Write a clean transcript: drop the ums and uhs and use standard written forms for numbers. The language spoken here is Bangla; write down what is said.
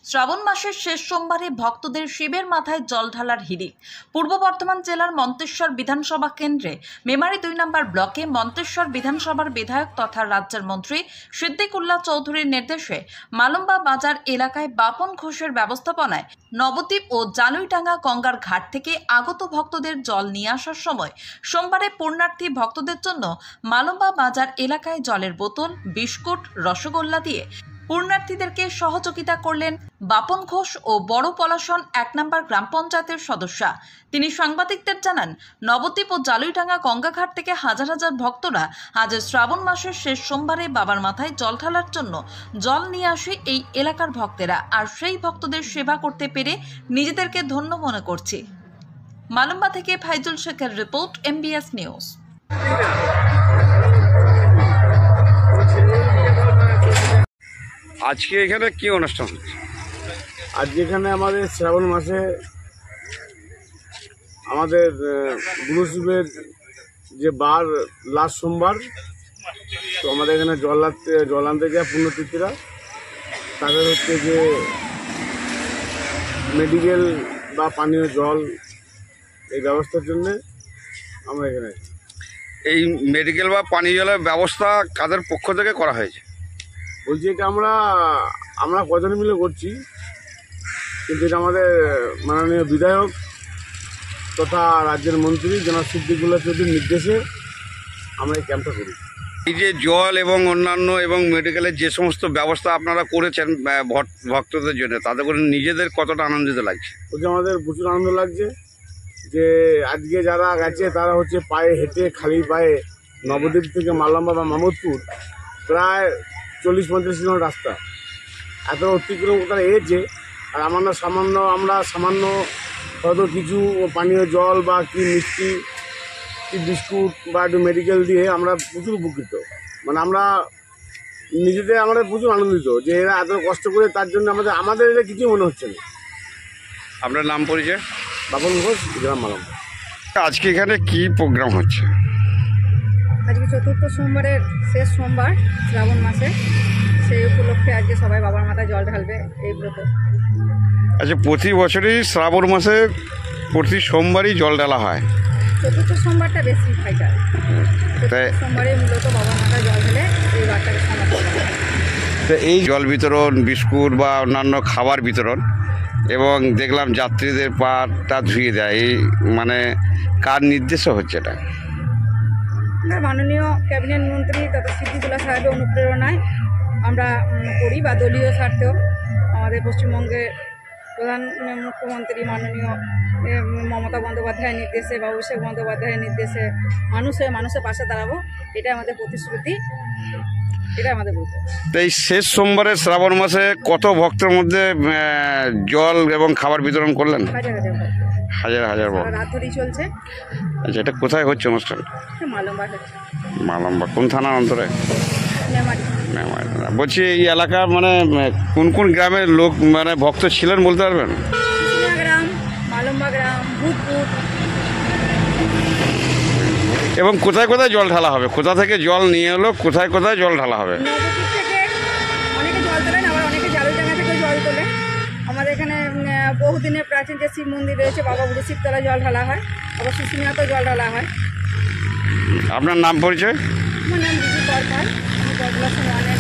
শ্রাবণ মাসের শেষ সোমবারে ভক্তদের শিবের মাথায় জল ঢালার হিড়িক। পূর্ব বর্ধমান জেলার মন্তেশ্বর বিধানসভা কেন্দ্রে মেমারি 2 নম্বর ব্লকে মন্তেশ্বর বিধানসভার বিধায়ক তথা রাজ্যের মন্ত্রী সিদ্দিকুল্লাহ চৌধুরীর নির্দেশে মালুম্বা বাজার এলাকায় বাপন ঘোষের ব্যবস্থাপনায় নবদ্বীপ ও জালুইডাঙ্গা গঙ্গার ঘাট থেকে আগত ভক্তদের জল নিয়ে আসার সময় সোমবারে পুণ্যার্থী ভক্তদের জন্য মালুম্বা বাজার এলাকায় জলের বোতল, বিস্কুট, রসগোল্লা দিয়ে পুণ্যার্থীদেরকে সহযোগিতা করলেন বাপন ঘোষ ও বড় পলাশন 1 নম্বর গ্রাম পঞ্চায়েতের সদস্যা। তিনি সাংবাদিকদের জানান, নবদ্বীপ ও জালুইডাঙ্গা গঙ্গাঘাট থেকে হাজার হাজার ভক্তরা আজ শ্রাবণ মাসের শেষ সোমবারে বাবার মাথায় জল ঢালার জন্য জল নিয়ে আসে এই এলাকার ভক্তেরা, আর সেই ভক্তদের সেবা করতে পেরে নিজেদেরকে ধন্য মনে করছি। মালুম্বা থেকে ফাইজুল শেখের রিপোর্ট, MBS নিউজ। আজকে এখানে কি অনুষ্ঠান হচ্ছে? আজকে এখানে আমাদের শ্রাবণ মাসে আমাদের গুরু শিবের যে বার লাস্ট সোমবার, তো আমাদের এখানে জল আনতে যায় পুণ্যতীর্থীরা। তাদের হচ্ছে যে মেডিকেল বা পানীয় জল এই ব্যবস্থার জন্যে আমরা এখানে। এই মেডিকেল বা পানীয় জলের ব্যবস্থা কাদের পক্ষ থেকে করা হয়েছে? বলছি এটা আমরা কজন মিলে করছি, কিন্তু এটা আমাদের মাননীয় বিধায়ক তথা রাজ্যের মন্ত্রী জনাব সিদ্দিকুল্লাহ চৌধুরীর নির্দেশে আমরা এই ক্যাম্পটা করি। এই যে জল এবং অন্যান্য এবং মেডিকেলের যে সমস্ত ব্যবস্থা আপনারা করেছেন ভক্তদের জন্য, তাতে করে নিজেদের কতটা আনন্দিত লাগছে? বলছি আমাদের প্রচুর আনন্দ লাগছে যে আজকে যারা গেছে তারা হচ্ছে পায়ে হেঁটে, খালি পায়ে নবদ্বীপ থেকে মালুম্বা বা মামুদপুর প্রায় 40-50 কিলোমিটার রাস্তা এত অতিক্রম তারা এসেছে। আর আমরা সামান্য হয়তো কিছু পানীয় জল বা কি মিষ্টি, কি বিস্কুট বা একটু মেডিকেল দিয়ে আমরা প্রচুর উপকৃত। মানে আমরা প্রচুর আনন্দিত যে এরা এত কষ্ট করে, তার জন্য আমাদের এটা কিছুই মনে হচ্ছে না। আপনার নাম পরিচয়? বাপন ঘোষ, গ্রাম মালুম্বা। আজকে এখানে কি প্রোগ্রাম হচ্ছে? আজকে চতুর্থ সোমবারের শেষ সোমবার শ্রাবণ মাসে, সেই উপলক্ষে আজকে সবাই বাবার মাথায় জল ঢালবে এই ব্রত। আচ্ছা, প্রতি বছরই শ্রাবণ মাসে প্রতি সোমবারই জল ঢালা হয়? চতুর্থ সোমবারটা বেশি হয় যায়। সোমবারে মূলত বাবার মাথায় জল ঢেলে এই বারটাকে সমাপ্ত করা হয়। তো এই জল বিতরণ, বিস্কুট বা অন্যান্য খাবার বিতরণ, এবং দেখলাম যাত্রীদের পাটা ধুয়ে দেয়, এই মানে কার নির্দেশে হচ্ছে এটা? মাননীয় ক্যাবিনেট মন্ত্রী তথা সিদ্দিকুল্লাহ সাহেবের অনুপ্রেরণায় আমরা করি, বা দলীয় স্বার্থেও আমাদের পশ্চিমবঙ্গের প্রধান মুখ্যমন্ত্রী মাননীয় মমতা বন্দ্যোপাধ্যায়ের নির্দেশে বা অভিষেক বন্দ্যোপাধ্যায়ের নির্দেশে মানুষের পাশে দাঁড়াবো, এটাই আমাদের প্রতিশ্রুতি, এটাই আমাদের ব্রত। তো এই শেষ সোমবারে শ্রাবণ মাসে কত ভক্তের মধ্যে জল এবং খাবার বিতরণ করলেন? হাজার হাজার ভক্ত রাত ধরেই চলছে। আচ্ছা, এটা কোথায় হচ্ছে অনুষ্ঠান? মালুম্বা হচ্ছে। মালুম্বা কোন থানার অন্তরে? মেমারি। বলছি এই এলাকার মানে কোন কোন গ্রামের লোক মানে ভক্ত ছিলেন বলতে পারবেন? গ্রাম, মালুম্বা গ্রাম, ভূতপুর। এবং কোথায় কোথায় জল ঢালা হবে? কোথা থেকে জল নিয়ে এলো, কোথায় কোথায় জল ঢালা হবে? নবদ্বীপ থেকে অনেকে জল তোলেন, আবার অনেকে জালুইডাঙ্গা থেকে জল তোলে। আমাদের এখানে বহুদিনের প্রাচীন যে শিব মন্দির রয়েছে, বাবা বুড়ো শিবতলা জল ঢালা হয়, আবার শুশুনিয়াতেও জল ঢালা হয়। আপনার নাম পরিচয়? আমার নাম দিদি কর্পাল, আমি পপুলেশন 1-এর